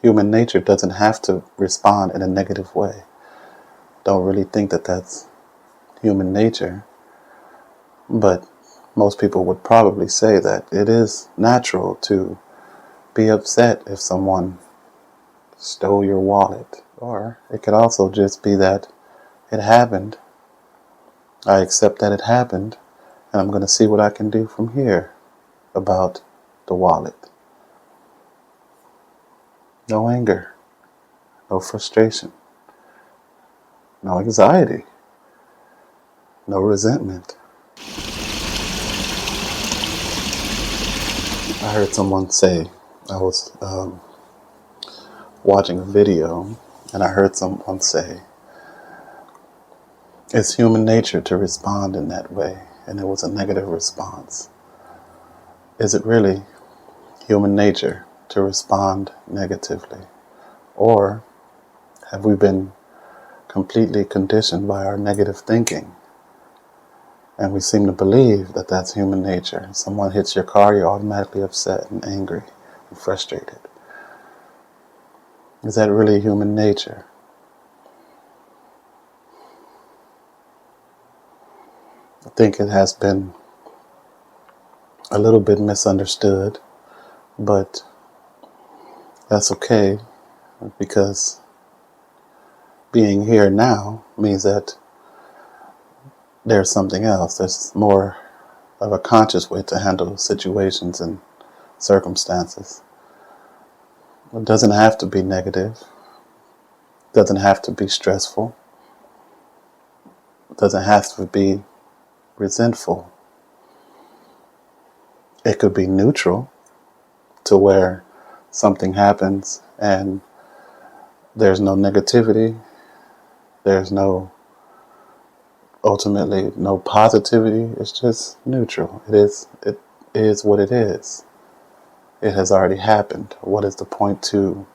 human nature doesn't have to respond in a negative way. Don't really think that that's human nature, but most people would probably say that it is natural to be upset if someone stole your wallet. Or it could also just be that it happened. I accept that it happened, and I'm going to see what I can do from here about the wallet. No anger, no frustration, no anxiety, no resentment. I heard someone say, I was watching a video, and I heard someone say, it's human nature to respond in that way, and it was a negative response. Is it really human nature to respond negatively? Or have we been completely conditioned by our negative thinking? And we seem to believe that that's human nature. Someone hits your car, you're automatically upset and angry and frustrated. Is that really human nature? I think it has been a little bit misunderstood, but that's okay, because being here now means that there's something else. There's more of a conscious way to handle situations and circumstances. It doesn't have to be negative. It doesn't have to be stressful. It doesn't have to be resentful. It could be neutral, to where something happens and there's no negativity, there's ultimately no positivity. It's just neutral. It is what it is. It has already happened. What is the point to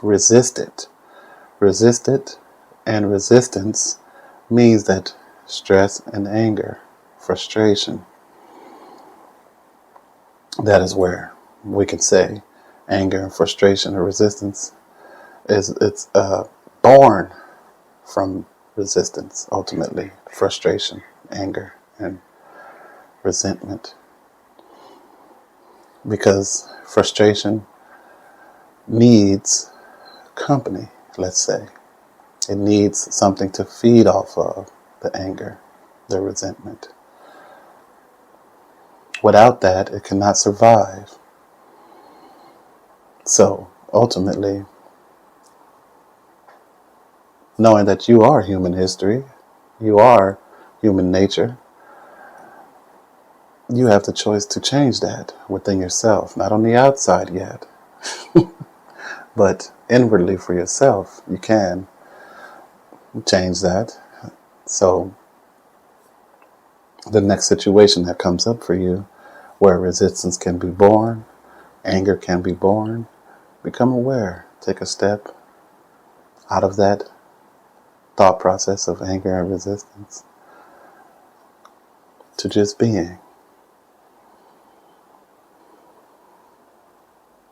resist it? Resist it, and resistance means that stress and anger, frustration, that is where we can say anger and frustration or resistance it's born from resistance, ultimately. Frustration, anger, and resentment. Because frustration needs company, let's say. It needs something to feed off of, the anger, the resentment. Without that, it cannot survive. So, ultimately, knowing that you are human history, you are human nature, you have the choice to change that within yourself. Not on the outside yet, but inwardly for yourself, you can change that. So the next situation that comes up for you, where resistance can be born, anger can be born, become aware. Take a step out of that thought process of anger and resistance to just being.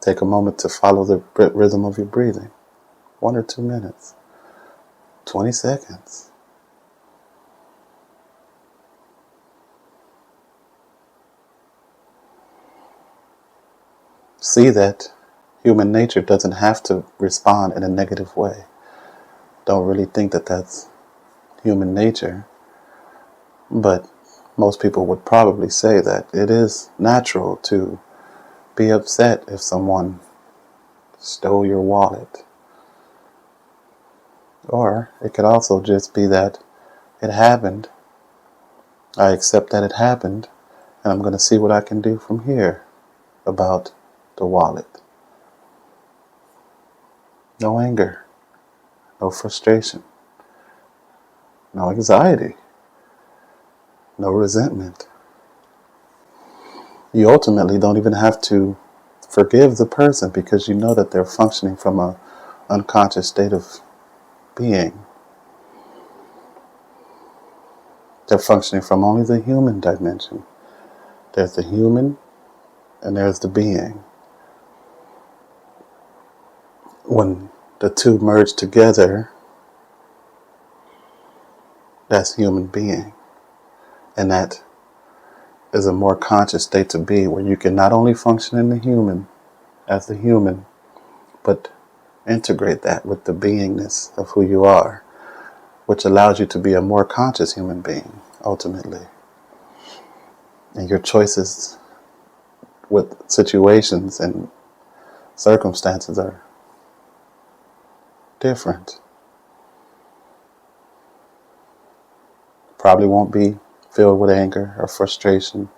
Take a moment to follow the rhythm of your breathing. 1 or 2 minutes. 20 seconds. See that human nature doesn't have to respond in a negative way. Don't really think that that's human nature, but most people would probably say that it is natural to be upset if someone stole your wallet. Or it could also just be that it happened. I accept that it happened, and I'm going to see what I can do from here about the wallet. No anger, no frustration, no anxiety, no resentment. You ultimately don't even have to forgive the person, because you know that they're functioning from an unconscious state of being. They're functioning from only the human dimension. There's the human and there's the being. when the two merge together, that's human being. And that is a more conscious state to be, where you can not only function in the human as the human, but integrate that with the beingness of who you are, which allows you to be a more conscious human being, ultimately. And your choices with situations and circumstances are different. Probably won't be filled with anger or frustration,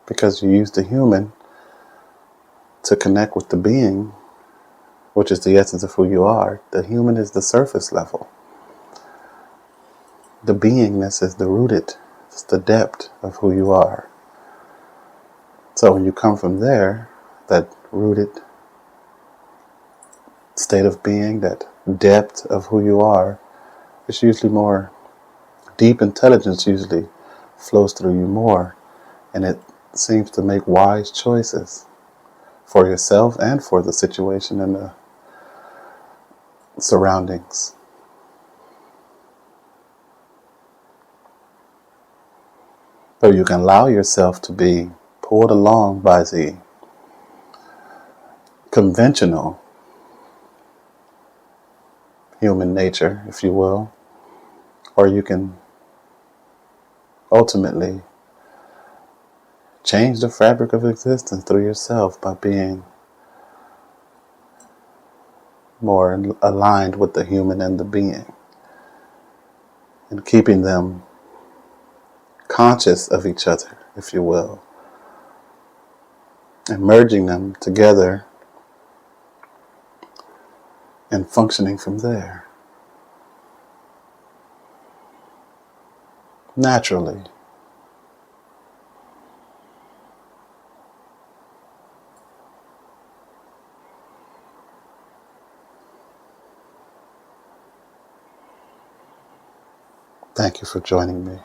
because you use the human to connect with the being, which is the essence of who you are. The human is the surface level. The beingness is the rooted, it's the depth of who you are. So when you come from there, that rooted state of being, that depth of who you are, it's usually more deep intelligence usually flows through you more, and it seems to make wise choices for yourself and for the situation and the surroundings. So you can allow yourself to be pulled along by the conventional human nature, if you will, or you can ultimately change the fabric of existence through yourself by being more aligned with the human and the being, and keeping them conscious of each other, if you will, and merging them together and functioning from there naturally. Thank you for joining me.